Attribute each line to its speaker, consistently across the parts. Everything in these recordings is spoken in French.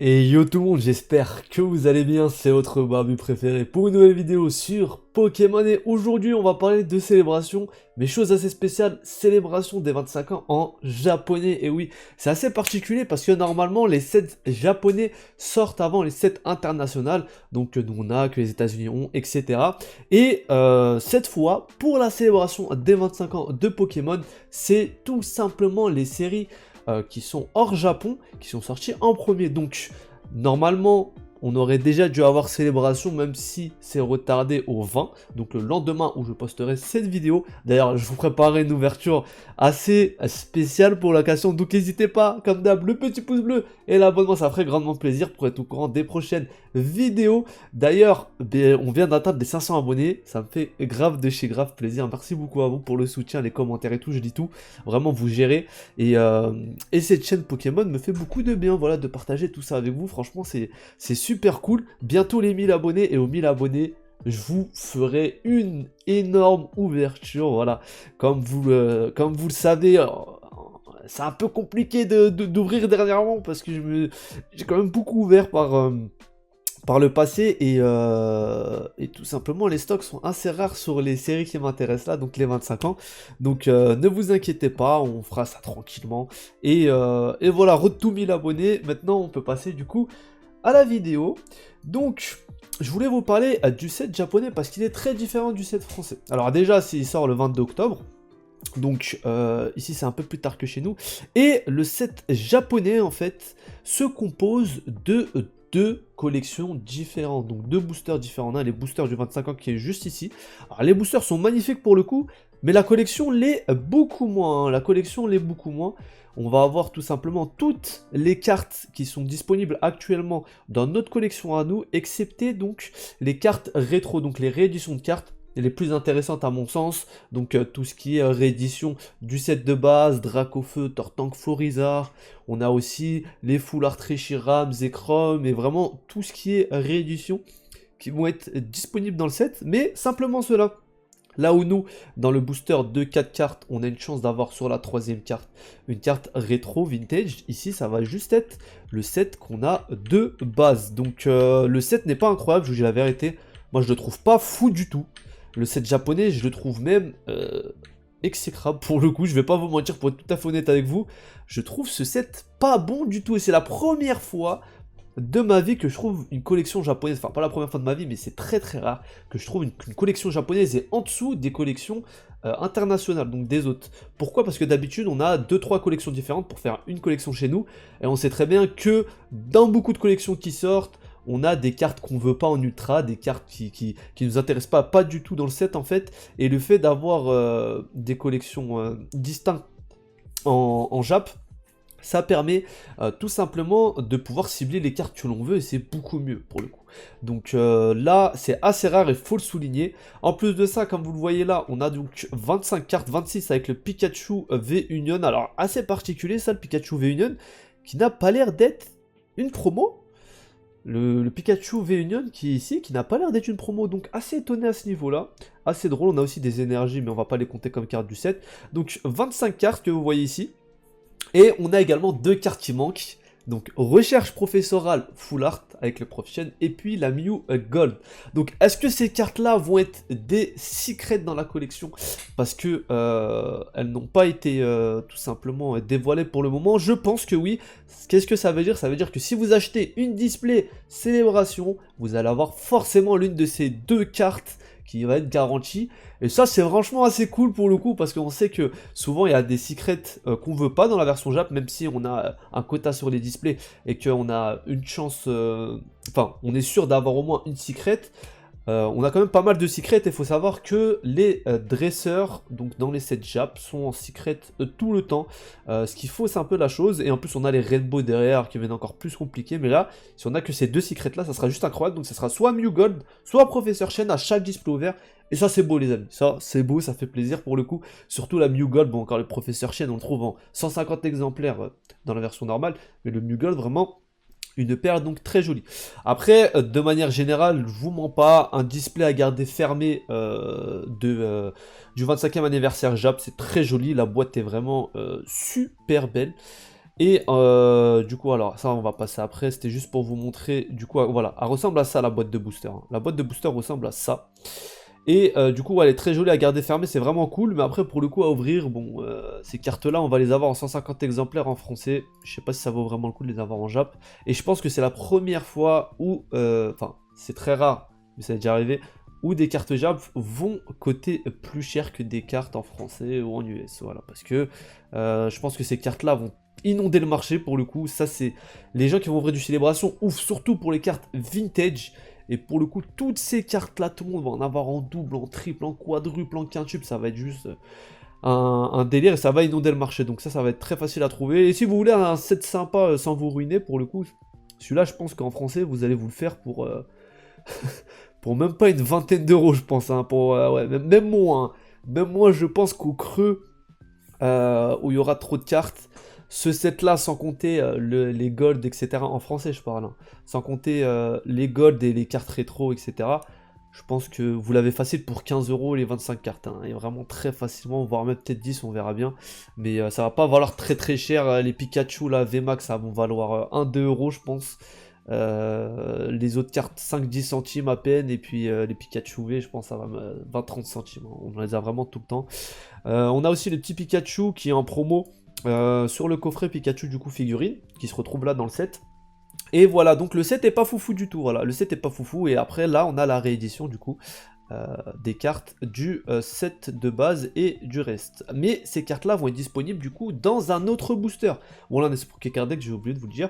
Speaker 1: Et yo tout le monde, j'espère que vous allez bien, c'est votre barbu préféré pour une nouvelle vidéo sur Pokémon. Et aujourd'hui on va parler de célébration, mais chose assez spéciale, célébration des 25 ans en japonais. Et oui, c'est assez particulier parce que normalement les sets japonais sortent avant les sets internationales, donc nous on a, que les États-Unis ont, etc. Et cette fois, pour la célébration des 25 ans de Pokémon, c'est tout simplement les séries qui sont hors Japon, qui sont sortis en premier. Donc, normalement, on aurait déjà dû avoir célébration, même si c'est retardé au 20, donc le lendemain où je posterai cette vidéo. D'ailleurs, je vous préparerai une ouverture assez spéciale pour l'occasion, donc n'hésitez pas, comme d'hab, le petit pouce bleu et l'abonnement, ça ferait grandement plaisir pour être au courant des prochaines vidéos. D'ailleurs, on vient d'atteindre les 500 abonnés, ça me fait grave de chez grave plaisir. Merci beaucoup à vous pour le soutien, les commentaires et tout, je dis tout, vraiment vous gérez. Et cette chaîne Pokémon me fait beaucoup de bien, voilà, de partager tout ça avec vous. Franchement, c'est super cool. Bientôt les 1000 abonnés, et aux 1000 abonnés, je vous ferai une énorme ouverture, voilà. Comme vous le savez, c'est un peu compliqué d'ouvrir dernièrement, parce que j'ai quand même beaucoup ouvert par le passé, et tout simplement les stocks sont assez rares sur les séries qui m'intéressent là, donc les 25 ans. Donc ne vous inquiétez pas, on fera ça tranquillement. Et voilà, road to 1000 abonnés. Maintenant on peut passer du coup à la vidéo. Donc je voulais vous parler du set japonais parce qu'il est très différent du set français. Alors déjà, s'il sort le 22 octobre, donc ici c'est un peu plus tard que chez nous. Et le set japonais en fait se compose de deux collections différentes, donc deux boosters différents. On a les boosters du 25 ans qui est juste ici. Alors les boosters sont magnifiques pour le coup, mais la collection l'est beaucoup moins, hein. La collection l'est beaucoup moins. On va avoir tout simplement toutes les cartes qui sont disponibles actuellement dans notre collection à nous, excepté donc les cartes rétro, donc les rééditions de cartes les plus intéressantes à mon sens. Donc tout ce qui est réédition du set de base, Dracofeu, Tortank, Florizard. On a aussi les Full Art Reshiram, Zekrom, et vraiment tout ce qui est réédition qui vont être disponibles dans le set, mais simplement cela. Là où nous, dans le booster de 4 cartes, on a une chance d'avoir sur la troisième carte une carte rétro vintage. Ici, ça va juste être le set qu'on a de base. Donc le set n'est pas incroyable, je vous dis la vérité. Moi, je le trouve pas fou du tout. Le set japonais, je le trouve même exécrable pour le coup. Je vais pas vous mentir, pour être tout à fait honnête avec vous. Je trouve ce set pas bon du tout. Et c'est la première fois de ma vie que je trouve une collection japonaise, enfin pas la première fois de ma vie, mais c'est très très rare que je trouve une collection japonaise est en dessous des collections internationales, donc des autres. Pourquoi? Parce que d'habitude on a 2-3 collections différentes pour faire une collection chez nous, et on sait très bien que dans beaucoup de collections qui sortent, on a des cartes qu'on veut pas en ultra, des cartes qui nous intéressent pas du tout dans le set en fait, et le fait d'avoir des collections distinctes en Jap, ça permet tout simplement de pouvoir cibler les cartes que l'on veut, et c'est beaucoup mieux pour le coup. Donc là, c'est assez rare et faut le souligner. En plus de ça, comme vous le voyez là, on a donc 25 cartes, 26 avec le Pikachu V-Union. Alors assez particulier ça, le Pikachu V-Union, qui n'a pas l'air d'être une promo. Le Pikachu V-Union qui est ici, qui n'a pas l'air d'être une promo, donc assez étonné à ce niveau-là. Assez drôle, on a aussi des énergies, mais on va pas les compter comme cartes du set. Donc 25 cartes que vous voyez ici. Et on a également deux cartes qui manquent. Donc recherche professorale Full Art avec le Prof Chen, et puis la Mew Gold. Donc est-ce que ces cartes-là vont être des secrets dans la collection? Parce que elles n'ont pas été tout simplement dévoilées pour le moment. Je pense que oui. Qu'est-ce que ça veut dire? Ça veut dire que si vous achetez une display célébration, vous allez avoir forcément l'une de ces deux cartes qui va être garantie. Et ça, c'est franchement assez cool pour le coup, parce qu'on sait que souvent il y a des secrets qu'on veut pas dans la version Jap, même si on a un quota sur les displays et qu'on a une chance, enfin, on est sûr d'avoir au moins une secret. On a quand même pas mal de secrets, et il faut savoir que les dresseurs, donc dans les sets Jap, sont en secret tout le temps, ce qui fausse un peu la chose, et en plus on a les Rainbow derrière qui viennent encore plus compliqués, mais là, si on a que ces deux secrets là, ça sera juste incroyable, donc ça sera soit Mew Gold, soit Professeur Chen à chaque display ouvert, et ça c'est beau les amis, ça c'est beau, ça fait plaisir pour le coup, surtout la Mew Gold, bon encore le Professeur Chen on le trouve en 150 exemplaires dans la version normale, mais le Mew Gold vraiment une paire donc très jolie. Après, de manière générale, je vous mens pas, un display à garder fermé du 25e anniversaire Jap, c'est très joli, la boîte est vraiment super belle. Et du coup, alors ça on va passer après, c'était juste pour vous montrer, du coup, voilà, elle ressemble à ça la boîte de booster, hein. La boîte de booster ressemble à ça. Et du coup, elle est très jolie à garder fermée, c'est vraiment cool, mais après, pour le coup, à ouvrir, bon, ces cartes-là, on va les avoir en 150 exemplaires en français. Je sais pas si ça vaut vraiment le coup de les avoir en Jap. Et je pense que c'est la première fois où, enfin, c'est très rare, mais ça est déjà arrivé, où des cartes Jap vont coûter plus cher que des cartes en français ou en US, voilà. Parce que je pense que ces cartes-là vont inonder le marché, pour le coup. Ça, c'est les gens qui vont ouvrir du Célébration, ouvrent surtout pour les cartes vintage. Et pour le coup, toutes ces cartes-là, tout le monde va en avoir en double, en triple, en quadruple, en quintuple. Ça va être juste un délire et ça va inonder le marché. Donc ça va être très facile à trouver. Et si vous voulez un set sympa sans vous ruiner, pour le coup, celui-là, je pense qu'en français, vous allez vous le faire pour, pour même pas une vingtaine d'euros, je pense. Hein, pour, ouais, même moins. Hein. Même moi, je pense qu'au creux, où il y aura trop de cartes, ce set-là, sans compter les golds, etc. En français, je parle. Hein. Sans compter les golds et les cartes rétro, etc. Je pense que vous l'avez facile pour 15 euros les 25 cartes. Hein. Et vraiment très facilement, voire même peut-être 10, on verra bien. Mais ça va pas valoir très très cher. Les Pikachu, là, VMAX, ça va valoir 1-2 euros, je pense. Les autres cartes 5-10 centimes à peine. Et puis les Pikachu V, je pense ça va 20-30 centimes. Hein. On les a vraiment tout le temps. On a aussi le petit Pikachu qui est en promo. Sur le coffret Pikachu du coup figurine qui se retrouve là dans le set. Et voilà, donc le set est pas foufou du tout, voilà, le set est pas foufou, et après là on a la réédition du coup des cartes du set de base et du reste. Mais ces cartes là vont être disponibles du coup dans un autre booster. Bon là on est sur Pokécard Deck, j'ai oublié de vous le dire,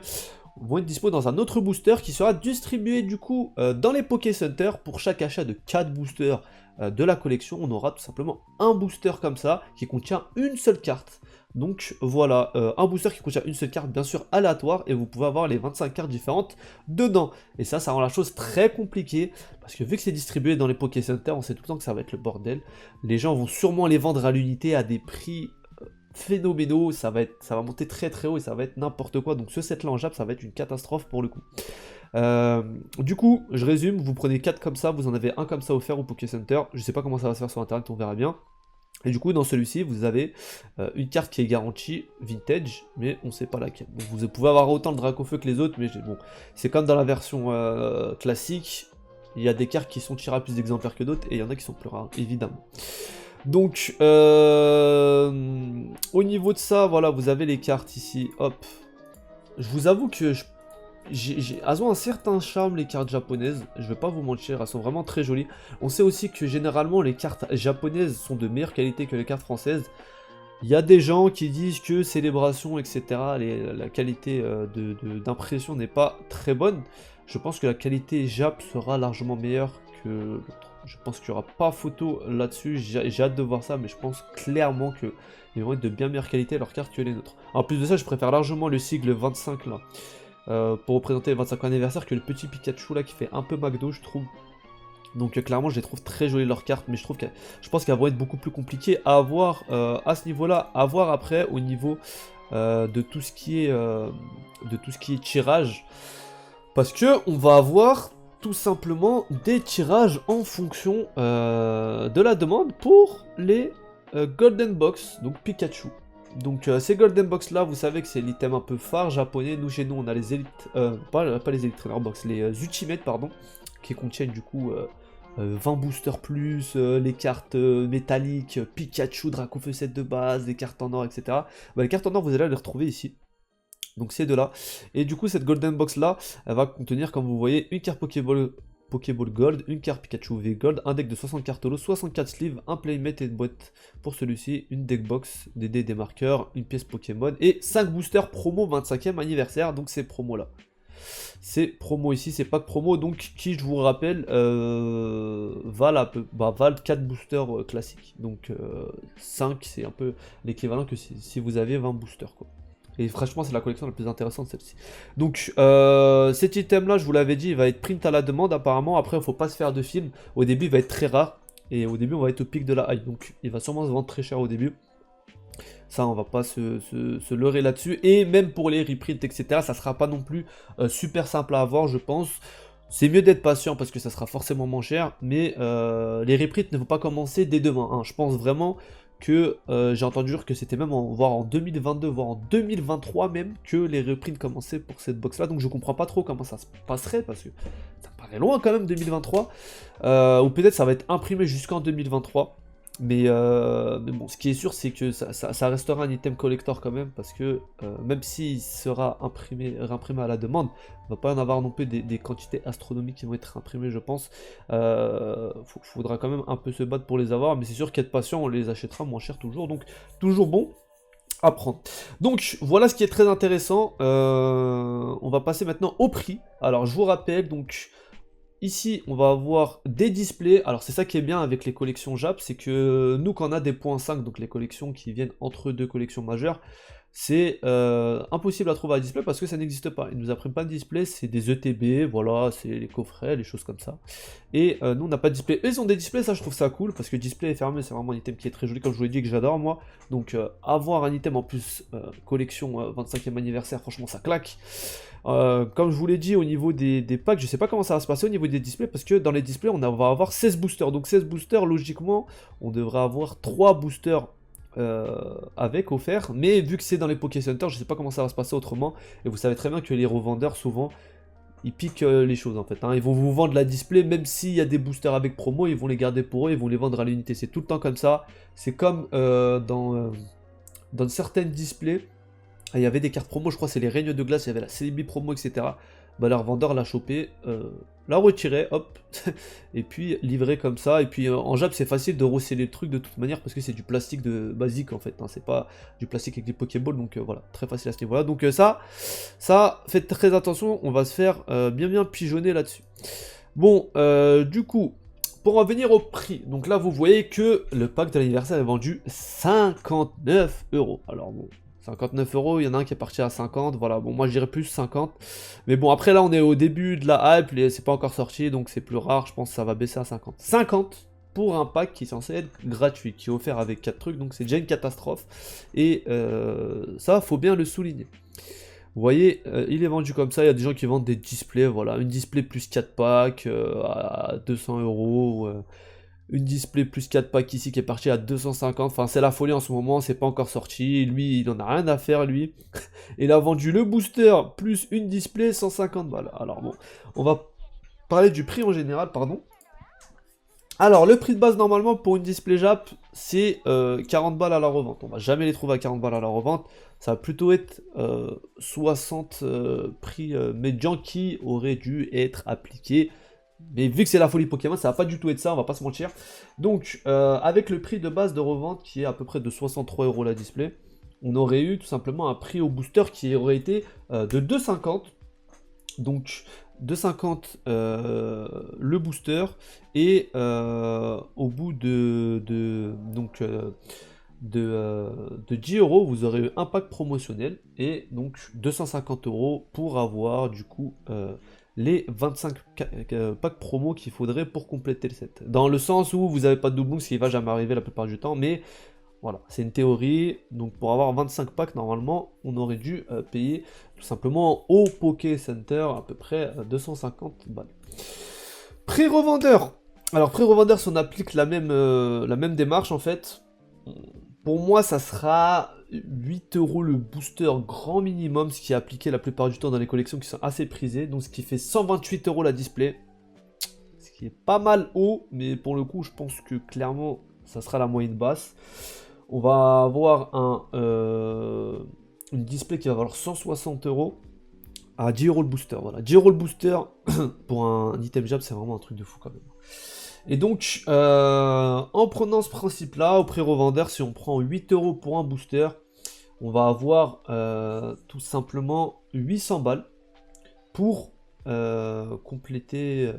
Speaker 1: vont être dispo dans un autre booster qui sera distribué du coup dans les Poké Center. Pour chaque achat de 4 boosters de la collection, on aura tout simplement un booster comme ça qui contient une seule carte. Donc voilà, un booster qui contient une seule carte, bien sûr aléatoire, et vous pouvez avoir les 25 cartes différentes dedans. Et ça rend la chose très compliquée, parce que vu que c'est distribué dans les Poké Center, on sait tout le temps que ça va être le bordel. Les gens vont sûrement les vendre à l'unité à des prix phénoménaux, ça va monter très très haut et ça va être n'importe quoi. Donc ce set là en Jap, ça va être une catastrophe pour le coup. Du coup, je résume, vous prenez 4 comme ça, vous en avez un comme ça offert au Poké Center. Je sais pas comment ça va se faire sur internet, on verra bien. Et du coup, dans celui-ci, vous avez une carte qui est garantie vintage, mais on sait pas laquelle. Donc vous pouvez avoir autant le Dracofeu que les autres, mais bon, c'est comme dans la version classique, il y a des cartes qui sont tirées à plus d'exemplaires que d'autres, et il y en a qui sont plus rares, évidemment. Donc, au niveau de ça, voilà, vous avez les cartes ici, hop. Je vous avoue que elles ont un certain charme, les cartes japonaises, je vais pas vous mentir, elles sont vraiment très jolies. On sait aussi que généralement les cartes japonaises sont de meilleure qualité que les cartes françaises. Il y a des gens qui disent que Célébration, etc., la qualité d'impression n'est pas très bonne. Je pense que la qualité Jap sera largement meilleure que l'autre. Je pense qu'il n'y aura pas photo là-dessus, j'ai hâte de voir ça, mais je pense clairement qu'ils vont être de bien meilleure qualité leurs cartes que les nôtres. En plus de ça, je préfère largement le sigle 25 là. Pour représenter le 25e anniversaire que le petit Pikachu là qui fait un peu McDo, je trouve. Donc clairement je les trouve très jolies leurs cartes, mais je pense qu'elles vont être beaucoup plus compliquées à avoir à ce niveau là, à voir après au niveau de tout ce qui est tirage, parce que on va avoir tout simplement des tirages en fonction de la demande pour les Golden Box, donc Pikachu. Donc ces Golden Box là, vous savez que c'est l'item un peu phare japonais. Nous chez nous on a les élites, pas les Elite Trainer Box, les Ultimate pardon, qui contiennent du coup 20 boosters plus, les cartes métalliques, Pikachu, Dracofeu set de base, les cartes en or, etc. Bah, les cartes en or vous allez les retrouver ici. Donc c'est de là. Et du coup cette Golden Box là, elle va contenir comme vous voyez une carte Pokéball Gold, une carte Pikachu V Gold, un deck de 60 cartes holo, 64 sleeves, un playmate et une boîte pour celui-ci, une deck box, des dés, des marqueurs, une pièce Pokémon et 5 boosters promo 25e anniversaire, donc ces promos là. Ces promos ici, c'est pas que promo, donc qui je vous rappelle valent 4 boosters classiques. Donc 5 c'est un peu l'équivalent que si vous aviez 20 boosters quoi. Et franchement, c'est la collection la plus intéressante, celle-ci. Donc, cet item-là, je vous l'avais dit, il va être print à la demande, apparemment. Après, il faut pas se faire de film. Au début, il va être très rare. Et au début, on va être au pic de la hype. Donc, il va sûrement se vendre très cher au début. Ça, on va pas se leurrer là-dessus. Et même pour les reprints, etc., ça sera pas non plus super simple à avoir, je pense. C'est mieux d'être patient parce que ça sera forcément moins cher. Mais les reprints ne vont pas commencer dès demain. Hein. Je pense vraiment que j'ai entendu dire que c'était même voire en 2022, voire en 2023 même, que les reprints commençaient pour cette box-là. Donc je comprends pas trop comment ça se passerait, parce que ça paraît loin quand même 2023. Ou peut-être ça va être imprimé jusqu'en 2023. Mais bon, ce qui est sûr, c'est que ça restera un item collector quand même, parce que même s'il sera réimprimé à la demande, il va pas y en avoir non plus des quantités astronomiques qui vont être imprimées, je pense. Faudra quand même un peu se battre pour les avoir, mais c'est sûr qu'être patient, on les achètera moins cher toujours, donc toujours bon à prendre. Donc voilà ce qui est très intéressant. On va passer maintenant au prix. Alors je vous rappelle, donc ici, on va avoir des displays. Alors, c'est ça qui est bien avec les collections JAP, c'est que nous, quand on a des points 5, donc les collections qui viennent entre deux collections majeures, c'est impossible à trouver à display parce que ça n'existe pas. Ils nous apprennent pas de display, c'est des ETB, voilà, c'est les coffrets, les choses comme ça. Et nous, on n'a pas de display. Eux, ils ont des displays, ça, je trouve ça cool parce que display est fermé, c'est vraiment un item qui est très joli, comme je vous l'ai dit, que j'adore, moi. Donc, avoir un item en plus, collection 25e anniversaire, franchement, ça claque. Comme je vous l'ai dit au niveau des packs, je sais pas comment ça va se passer au niveau des displays, parce que dans les displays on va avoir 16 boosters, donc 16 boosters, logiquement on devrait avoir 3 boosters avec offerts, mais vu que c'est dans les Poké Center, je sais pas comment ça va se passer autrement, et vous savez très bien que les revendeurs souvent ils piquent les choses en fait, hein. Ils vont vous vendre la display, même s'il y a des boosters avec promo, ils vont les garder pour eux, ils vont les vendre à l'unité, c'est tout le temps comme ça, c'est comme dans certaines displays. Il y avait des cartes promo, je crois c'est les règnes de glace, il y avait la Celebi promo, etc. Bah leur vendeur l'a chopé, l'a retiré, hop, et puis livré comme ça. Et puis en Jap c'est facile de resceller le truc de toute manière parce que c'est du plastique de basique en fait, hein. C'est pas du plastique avec des Pokéballs, donc voilà, très facile à ce niveau-là. Donc ça, faites très attention, on va se faire bien pigeonner là-dessus. Bon, du coup, pour en venir au prix, donc là vous voyez que le pack de l'anniversaire est vendu 59 €. Alors bon, 59 €, il y en a un qui est parti à 50, voilà, bon moi je dirais plus 50, mais bon après là on est au début de la hype, c'est pas encore sorti, donc c'est plus rare, je pense que ça va baisser à 50. 50 pour un pack qui est censé être gratuit, qui est offert avec 4 trucs, donc c'est déjà une catastrophe, et ça faut bien le souligner. Vous voyez, il est vendu comme ça, il y a des gens qui vendent des displays, voilà, une display plus 4 packs à 200 €, une display plus 4 packs ici qui est parti à 250, enfin c'est la folie en ce moment, c'est pas encore sorti, lui il en a rien à faire lui, il a vendu le booster plus une display 150 balles, alors bon, on va parler du prix en général, pardon. Alors le prix de base normalement pour une display Jap c'est 40 balles à la revente, on va jamais les trouver à 40 balles à la revente, ça va plutôt être 60 prix médian qui aurait dû être appliqué. Mais vu que c'est la folie Pokémon, ça va pas du tout être ça, on va pas se mentir. Donc, avec le prix de base de revente qui est à peu près de 63 € la display, on aurait eu tout simplement un prix au booster qui aurait été de 2,50. Donc, 2,50 le booster. Et au bout de 10 €, vous aurez eu un pack promotionnel. Et donc 250 € pour avoir du coup les 25 packs promo qu'il faudrait pour compléter le set. Dans le sens où vous n'avez pas de doublon, ce qui va jamais arriver la plupart du temps, mais voilà, c'est une théorie. Donc pour avoir 25 packs, normalement, on aurait dû payer tout simplement au Poké Center à peu près 250 balles. Pré-revendeur. Alors pré-revendeur, si on applique la même démarche en fait, pour moi ça sera 8 € le booster grand minimum, ce qui est appliqué la plupart du temps dans les collections qui sont assez prisées, donc ce qui fait 128 € la display, ce qui est pas mal haut, mais pour le coup je pense que clairement ça sera la moyenne basse. On va avoir une display qui va valoir 160 € à 10 € le booster, voilà, 10 € le booster pour un item Jab c'est vraiment un truc de fou quand même. Et donc, en prenant ce principe-là, au pré-revendeur, si on prend 8 € pour un booster, on va avoir tout simplement 800 balles pour compléter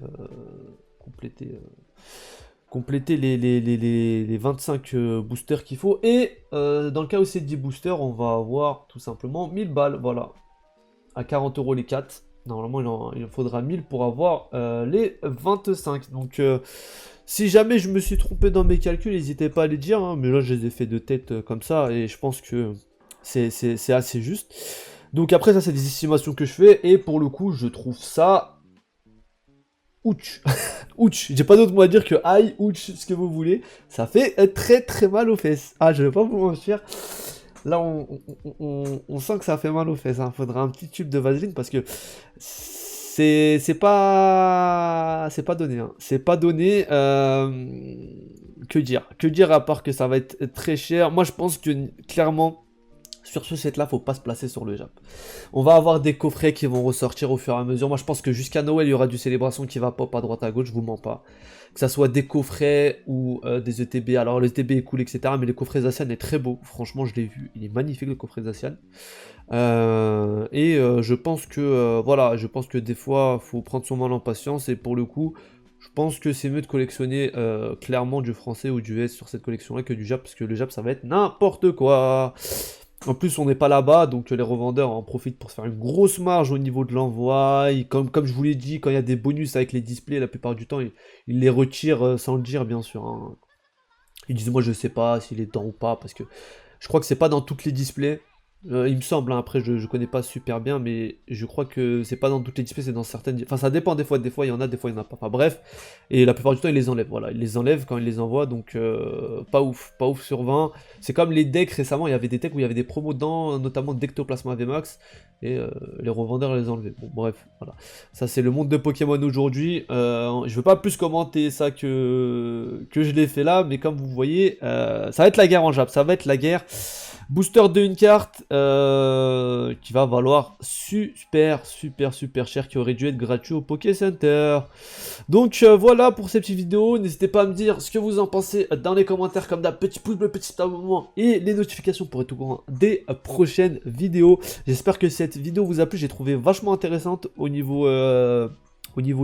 Speaker 1: les 25 boosters qu'il faut. Et dans le cas où c'est 10 boosters, on va avoir tout simplement 1000 balles, voilà, à 40 € les 4. Normalement, il en faudra 1000 pour avoir les 25. Donc, si jamais je me suis trompé dans mes calculs, n'hésitez pas à les dire, hein, mais là, je les ai fait de tête comme ça, et je pense que c'est assez juste. Donc après, ça, c'est des estimations que je fais, et pour le coup, je trouve ça ouch. Ouch. J'ai pas d'autre mot à dire que aïe, ouch, ce que vous voulez. Ça fait très très mal aux fesses. Ah, je vais pas vous mentir. Là, on sent que ça fait mal aux fesses. Hein. Faudra un petit tube de vaseline parce que c'est pas donné. Hein. C'est pas donné. Que dire? Que dire à part que ça va être très cher. Moi, je pense que clairement. Sur ce set là, faut pas se placer sur le Jap. On va avoir des coffrets qui vont ressortir au fur et à mesure. Moi je pense que jusqu'à Noël, il y aura du célébration qui va pop à droite à gauche, je vous mens pas. Que ça soit des coffrets ou des ETB. Alors le ETB est cool, etc. Mais le coffret Zacian est très beau. Franchement, je l'ai vu. Il est magnifique le coffret Zacian. Je pense que voilà, je pense que des fois, faut prendre son mal en patience. Et pour le coup, je pense que c'est mieux de collectionner clairement du français ou du S sur cette collection-là que du Jap. Parce que le Jap, ça va être n'importe quoi. En plus, on n'est pas là-bas, donc les revendeurs en profitent pour se faire une grosse marge au niveau de l'envoi. Comme je vous l'ai dit, quand il y a des bonus avec les displays, la plupart du temps, ils les retirent sans le dire, bien sûr. Hein. Ils disent, moi, je sais pas s'il est dedans ou pas, parce que je crois que c'est pas dans toutes les displays. Il me semble, hein, après je connais pas super bien, mais je crois que c'est pas dans toutes les displays, c'est dans certaines. Enfin, ça dépend des fois il y en a, des fois il y en a pas. Enfin, bref, et la plupart du temps ils les enlèvent, voilà, ils les enlèvent quand ils les envoient, donc pas ouf sur 20. C'est comme les decks récemment, il y avait des decks où il y avait des promos dedans, notamment d'Ectoplasma VMAX, et les revendeurs les enlevaient. Bon, bref, voilà. Ça c'est le monde de Pokémon aujourd'hui. Je veux pas plus commenter ça que je l'ai fait là, mais comme vous voyez, ça va être la guerre en Jap, ça va être la guerre. Booster de une carte qui va valoir super cher, qui aurait dû être gratuit au Poké Center. Donc voilà pour cette petite vidéo. N'hésitez pas à me dire ce que vous en pensez dans les commentaires, comme d'hab, petit pouce bleu, petit abonnement et les notifications pour être au courant des prochaines vidéos. J'espère que cette vidéo vous a plu. J'ai trouvé vachement intéressante au niveau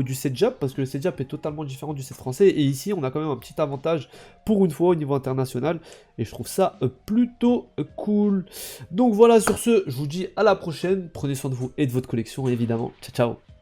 Speaker 1: du set Jap, parce que le set Jap est totalement différent du set français, et ici on a quand même un petit avantage pour une fois au niveau international, et je trouve ça plutôt cool. Donc voilà, sur ce, je vous dis à la prochaine, prenez soin de vous et de votre collection évidemment, ciao ciao.